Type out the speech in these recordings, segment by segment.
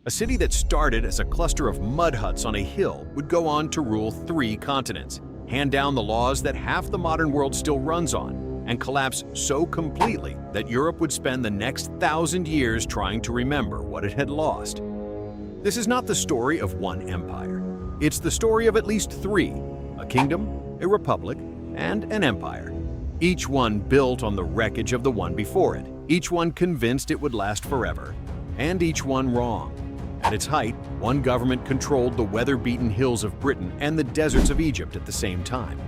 A city that started as a cluster of mud huts on a hill would go on to rule 3 continents, hand down the laws that half the modern world still runs on, and collapse so completely that Europe would spend the next 1,000 years trying to remember what it had lost. This is not the story of one empire. It's the story of at least 3: a kingdom, a republic, and an empire. Each one built on the wreckage of the one before it, each one convinced it would last forever, and each one wrong. At its height, one government controlled the weather-beaten hills of Britain and the deserts of Egypt at the same time.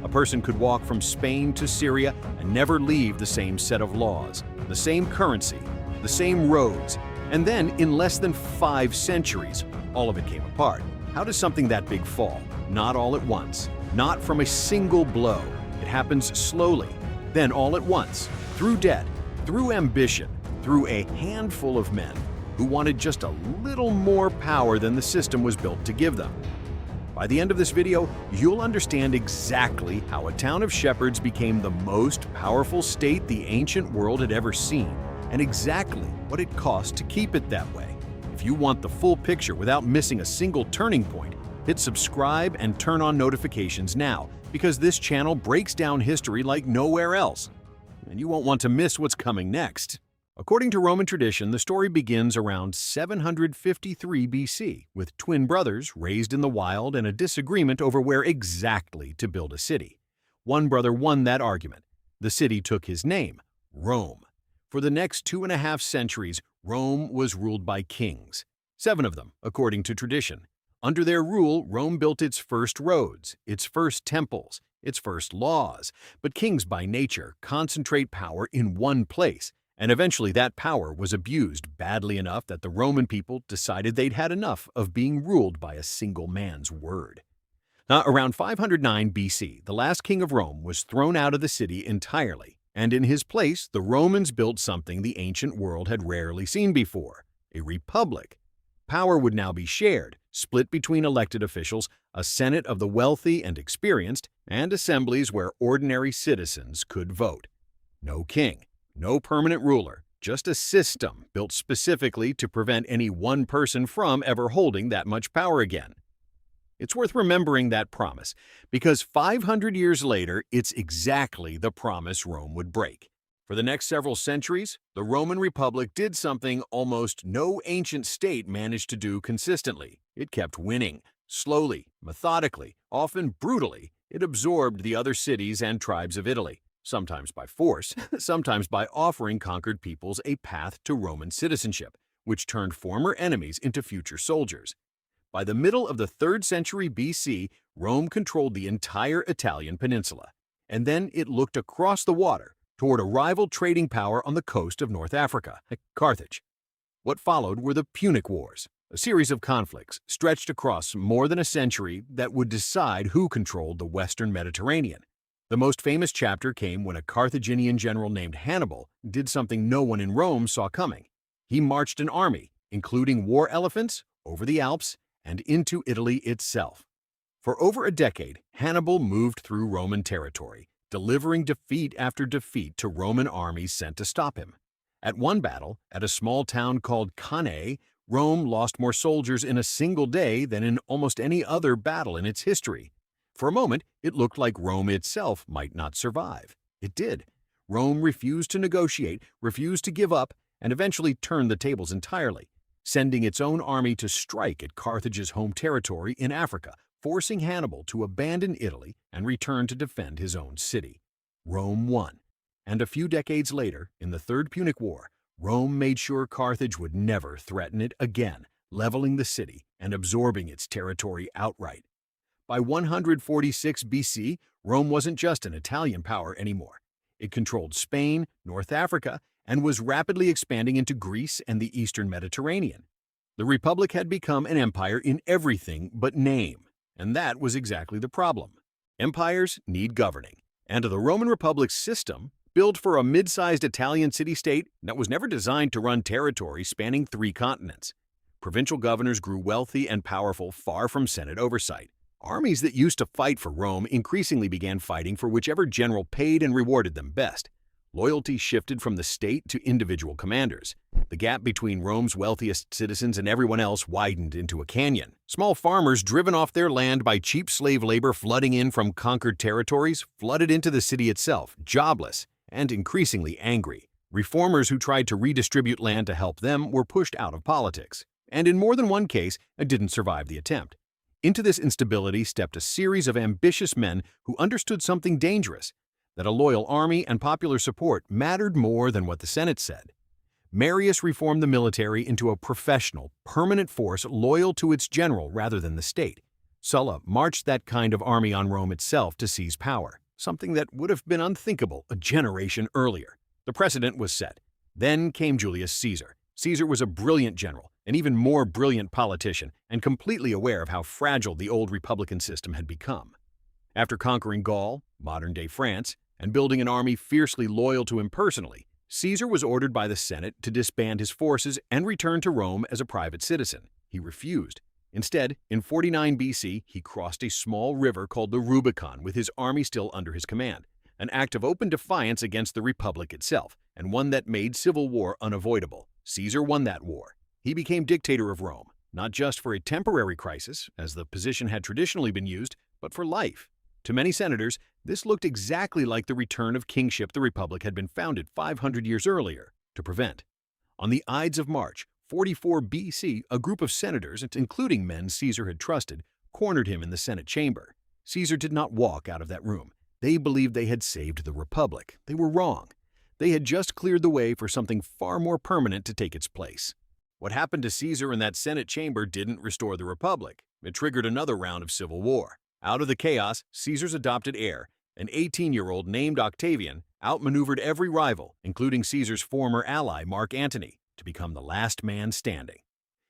A person could walk from Spain to Syria and never leave the same set of laws, the same currency, the same roads, and then in less than 5 centuries, all of it came apart. How does something that big fall? Not all at once, not from a single blow. It happens slowly, then all at once, through debt, through ambition, through a handful of men who wanted just a little more power than the system was built to give them. By the end of this video, you'll understand exactly how a town of shepherds became the most powerful state the ancient world had ever seen, and exactly what it cost to keep it that way. If you want the full picture without missing a single turning point, hit subscribe and turn on notifications now, because this channel breaks down history like nowhere else, and you won't want to miss what's coming next. According to Roman tradition, the story begins around 753 BC, with twin brothers raised in the wild and a disagreement over where exactly to build a city. One brother won that argument. The city took his name, Rome. For the next 2.5 centuries, Rome was ruled by kings, 7 of them, according to tradition. Under their rule, Rome built its first roads, its first temples, its first laws. But kings by nature concentrate power in one place, and eventually that power was abused badly enough that the Roman people decided they'd had enough of being ruled by a single man's word. Now, around 509 BC, the last king of Rome was thrown out of the city entirely, and in his place, the Romans built something the ancient world had rarely seen before: a republic. Power would now be shared, split between elected officials, a senate of the wealthy and experienced, and assemblies where ordinary citizens could vote. No king, no permanent ruler, just a system built specifically to prevent any one person from ever holding that much power again. It's worth remembering that promise, because 500 years later, it's exactly the promise Rome would break. For the next several centuries, the Roman Republic did something almost no ancient state managed to do consistently. It kept winning. Slowly, methodically, often brutally, it absorbed the other cities and tribes of Italy. Sometimes by force, sometimes by offering conquered peoples a path to Roman citizenship, which turned former enemies into future soldiers. By the middle of the 3rd century BC, Rome controlled the entire Italian peninsula, and then it looked across the water toward a rival trading power on the coast of North Africa, Carthage. What followed were the Punic Wars, a series of conflicts stretched across more than a century that would decide who controlled the Western Mediterranean. The most famous chapter came when a Carthaginian general named Hannibal did something no one in Rome saw coming. He marched an army, including war elephants, over the Alps and into Italy itself. For over a decade, Hannibal moved through Roman territory, delivering defeat after defeat to Roman armies sent to stop him. At one battle, at a small town called Cannae, Rome lost more soldiers in a single day than in almost any other battle in its history. For a moment, it looked like Rome itself might not survive. It did. Rome refused to negotiate, refused to give up, and eventually turned the tables entirely, sending its own army to strike at Carthage's home territory in Africa, forcing Hannibal to abandon Italy and return to defend his own city. Rome won. And a few decades later, in the Third Punic War, Rome made sure Carthage would never threaten it again, leveling the city and absorbing its territory outright. By 146 BC, Rome wasn't just an Italian power anymore. It controlled Spain, North Africa, and was rapidly expanding into Greece and the Eastern Mediterranean. The Republic had become an empire in everything but name, and that was exactly the problem. Empires need governing, and the Roman Republic's system, built for a mid-sized Italian city-state that was never designed to run territory spanning 3 continents. Provincial governors grew wealthy and powerful far from Senate oversight. Armies that used to fight for Rome increasingly began fighting for whichever general paid and rewarded them best. Loyalty shifted from the state to individual commanders. The gap between Rome's wealthiest citizens and everyone else widened into a canyon. Small farmers driven off their land by cheap slave labor flooding in from conquered territories flooded into the city itself, jobless and increasingly angry. Reformers who tried to redistribute land to help them were pushed out of politics, and in more than one case, didn't survive the attempt. Into this instability stepped a series of ambitious men who understood something dangerous, that a loyal army and popular support mattered more than what the Senate said. Marius reformed the military into a professional, permanent force loyal to its general rather than the state. Sulla marched that kind of army on Rome itself to seize power, something that would have been unthinkable a generation earlier. The precedent was set. Then came Julius Caesar. Caesar was a brilliant general, an even more brilliant politician, and completely aware of how fragile the old republican system had become. After conquering Gaul, modern-day France, and building an army fiercely loyal to him personally, Caesar was ordered by the Senate to disband his forces and return to Rome as a private citizen. He refused. Instead, in 49 BC, he crossed a small river called the Rubicon with his army still under his command, an act of open defiance against the Republic itself, and one that made civil war unavoidable. Caesar won that war. He became dictator of Rome, not just for a temporary crisis, as the position had traditionally been used, but for life. To many senators, this looked exactly like the return of kingship the Republic had been founded 500 years earlier to prevent. On the Ides of March, 44 BC, a group of senators, including men Caesar had trusted, cornered him in the Senate chamber. Caesar did not walk out of that room. They believed they had saved the Republic. They were wrong. They had just cleared the way for something far more permanent to take its place. What happened to Caesar in that Senate chamber didn't restore the Republic. It triggered another round of civil war. Out of the chaos, Caesar's adopted heir, an 18-year-old named Octavian, outmaneuvered every rival, including Caesar's former ally Mark Antony, to become the last man standing.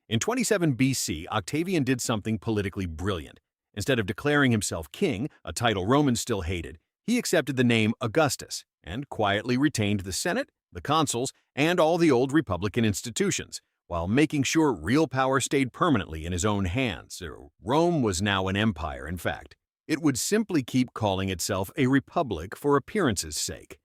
In 27 BC, Octavian did something politically brilliant. Instead of declaring himself king, a title Romans still hated, he accepted the name Augustus and quietly retained the Senate, the consuls, and all the old republican institutions, while making sure real power stayed permanently in his own hands. Rome was now an empire, in fact. It would simply keep calling itself a republic for appearance's sake.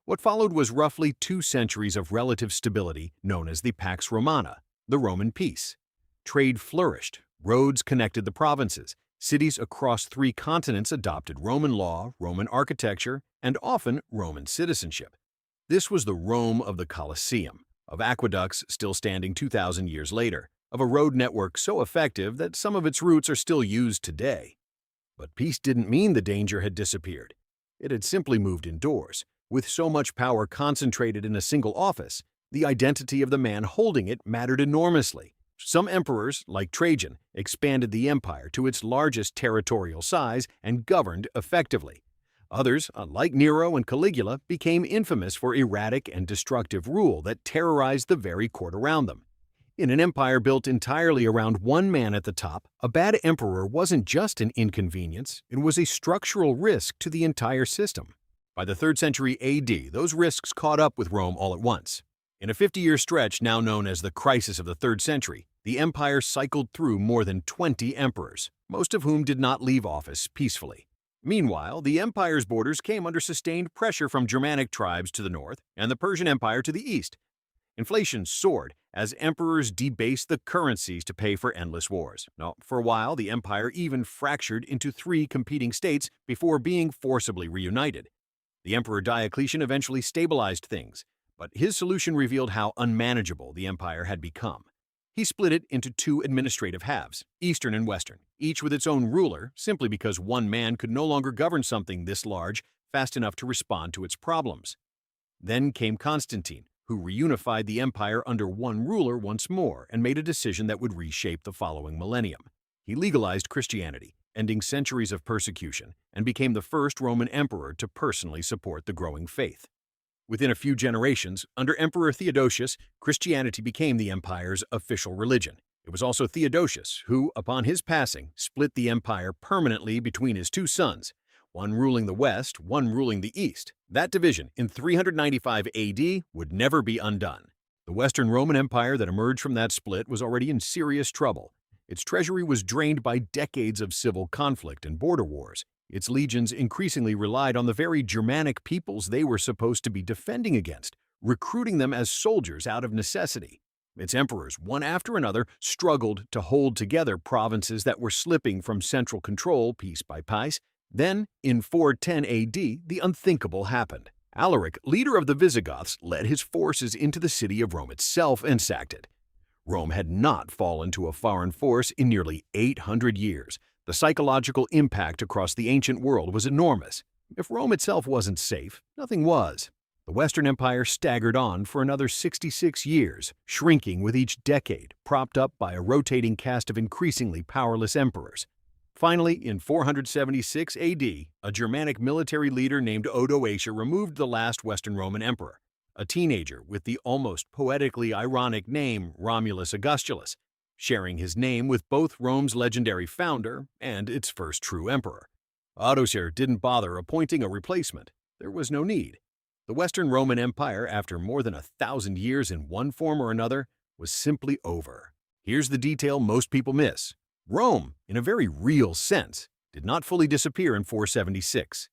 What followed was roughly 2 centuries of relative stability known as the Pax Romana, the Roman peace. Trade flourished, roads connected the provinces, cities across 3 continents adopted Roman law, Roman architecture, and often Roman citizenship. This was the Rome of the Colosseum, of aqueducts still standing 2,000 years later, of a road network so effective that some of its routes are still used today. But peace didn't mean the danger had disappeared. It had simply moved indoors. With so much power concentrated in a single office, the identity of the man holding it mattered enormously. Some emperors, like Trajan, expanded the empire to its largest territorial size and governed effectively. Others, like Nero and Caligula, became infamous for erratic and destructive rule that terrorized the very court around them. In an empire built entirely around one man at the top, a bad emperor wasn't just an inconvenience, it was a structural risk to the entire system. By the 3rd century AD, those risks caught up with Rome all at once. In a 50-year stretch now known as the Crisis of the 3rd century, the empire cycled through more than 20 emperors, most of whom did not leave office peacefully. Meanwhile, the empire's borders came under sustained pressure from Germanic tribes to the north and the Persian Empire to the east. Inflation soared as emperors debased the currencies to pay for endless wars. Now, for a while, the empire even fractured into 3 competing states before being forcibly reunited. The Emperor Diocletian eventually stabilized things, but his solution revealed how unmanageable the empire had become. He split it into 2 administrative halves, Eastern and Western, each with its own ruler, simply because one man could no longer govern something this large fast enough to respond to its problems. Then came Constantine, who reunified the empire under one ruler once more and made a decision that would reshape the following millennium. He legalized Christianity, ending centuries of persecution, and became the first Roman emperor to personally support the growing faith. Within a few generations, under Emperor Theodosius, Christianity became the empire's official religion. It was also Theodosius who, upon his passing, split the empire permanently between his 2 sons, one ruling the west, one ruling the east. That division, in 395 AD, would never be undone. The Western Roman Empire that emerged from that split was already in serious trouble. Its treasury was drained by decades of civil conflict and border wars. Its legions increasingly relied on the very Germanic peoples they were supposed to be defending against, recruiting them as soldiers out of necessity. Its emperors, one after another, struggled to hold together provinces that were slipping from central control piece by piece. Then, in 410 AD, the unthinkable happened. Alaric, leader of the Visigoths, led his forces into the city of Rome itself and sacked it. Rome had not fallen to a foreign force in nearly 800 years. The psychological impact across the ancient world was enormous. If Rome itself wasn't safe, nothing was. The Western Empire staggered on for another 66 years, shrinking with each decade, propped up by a rotating cast of increasingly powerless emperors. Finally, in 476 AD, a Germanic military leader named Odoacer removed the last Western Roman emperor, a teenager with the almost poetically ironic name Romulus Augustulus, sharing his name with both Rome's legendary founder and its first true emperor. Odoacer didn't bother appointing a replacement. There was no need. The Western Roman Empire, after more than 1,000 years in one form or another, was simply over. Here's the detail most people miss. Rome, in a very real sense, did not fully disappear in 476.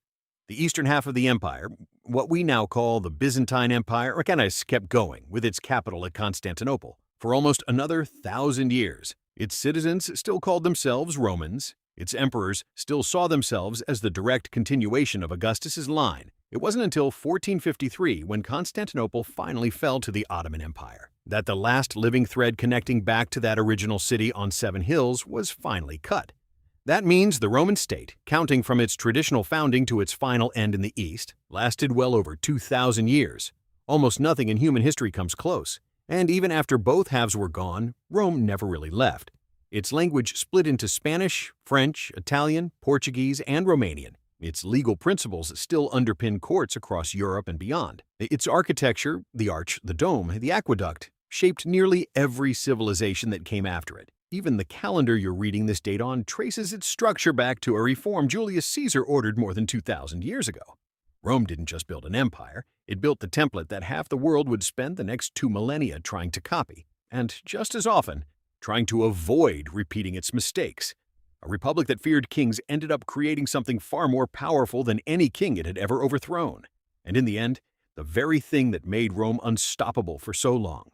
The eastern half of the empire, what we now call the Byzantine Empire, kind of kept going, with its capital at Constantinople, for almost another 1,000 years. Its citizens still called themselves Romans. Its emperors still saw themselves as the direct continuation of Augustus's line. It wasn't until 1453, when Constantinople finally fell to the Ottoman Empire, that the last living thread connecting back to that original city on 7 hills was finally cut. That means the Roman state, counting from its traditional founding to its final end in the East, lasted well over 2,000 years. Almost nothing in human history comes close. And even after both halves were gone, Rome never really left. Its language split into Spanish, French, Italian, Portuguese, and Romanian. Its legal principles still underpin courts across Europe and beyond. Its architecture, the arch, the dome, the aqueduct, shaped nearly every civilization that came after it. Even the calendar you're reading this date on traces its structure back to a reform Julius Caesar ordered more than 2,000 years ago. Rome didn't just build an empire, it built the template that half the world would spend the next 2 millennia trying to copy, and just as often, trying to avoid repeating its mistakes. A republic that feared kings ended up creating something far more powerful than any king it had ever overthrown. And in the end, the very thing that made Rome unstoppable for so long.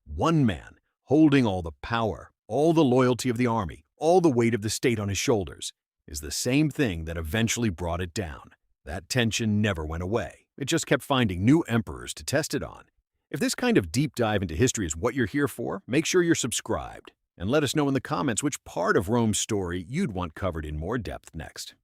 One man holding all the power, all the loyalty of the army, all the weight of the state on his shoulders, is the same thing that eventually brought it down. That tension never went away. It just kept finding new emperors to test it on. If this kind of deep dive into history is what you're here for, make sure you're subscribed. And let us know in the comments which part of Rome's story you'd want covered in more depth next.